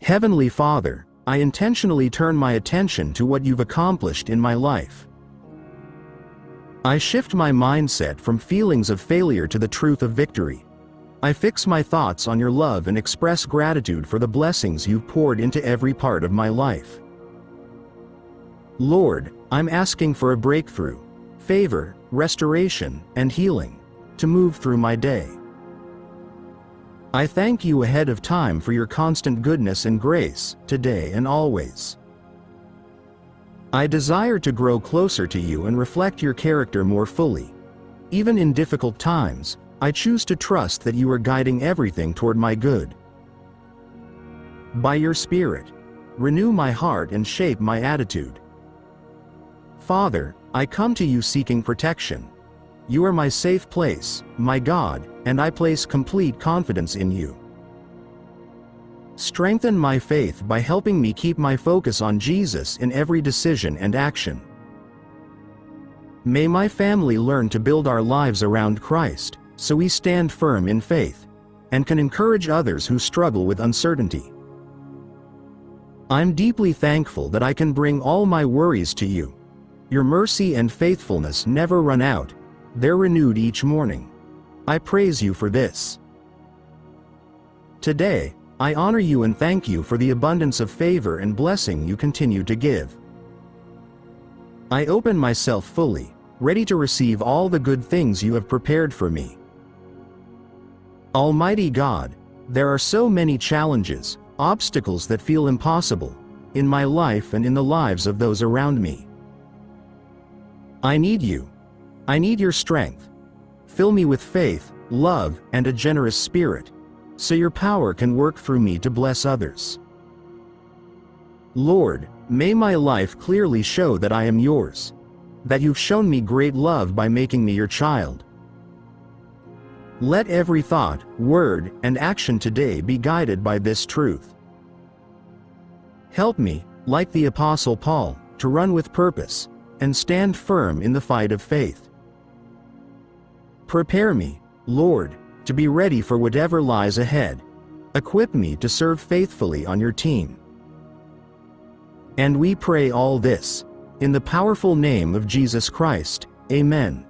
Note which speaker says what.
Speaker 1: Heavenly Father, I intentionally turn my attention to what you've accomplished in my life. I shift my mindset from feelings of failure to the truth of victory. I fix my thoughts on your love and express gratitude for the blessings you've poured into every part of my life. Lord, I'm asking for a breakthrough, favor, restoration, and healing to move through my day. I thank you ahead of time for your constant goodness and grace, today and always. I desire to grow closer to you and reflect your character more fully. Even in difficult times, I choose to trust that you are guiding everything toward my good. By your Spirit, renew my heart and shape my attitude. Father, I come to you seeking protection. You are my safe place, my God, and I place complete confidence in you. Strengthen my faith by helping me keep my focus on Jesus in every decision and action. May my family learn to build our lives around Christ, so we stand firm in faith, and can encourage others who struggle with uncertainty. I'm deeply thankful that I can bring all my worries to you. Your mercy and faithfulness never run out. They're renewed each morning. I praise you for this. Today, I honor you and thank you for the abundance of favor and blessing you continue to give. I open myself fully, ready to receive all the good things you have prepared for me. Almighty God, there are so many challenges, obstacles that feel impossible, in my life and in the lives of those around me. I need you. I need your strength. Fill me with faith, love, and a generous spirit, so your power can work through me to bless others. Lord, may my life clearly show that I am yours, that you've shown me great love by making me your child. Let every thought, word, and action today be guided by this truth. Help me, like the Apostle Paul, to run with purpose, and stand firm in the fight of faith. Prepare me, Lord, to be ready for whatever lies ahead. Equip me to serve faithfully on your team. And we pray all this, in the powerful name of Jesus Christ. Amen.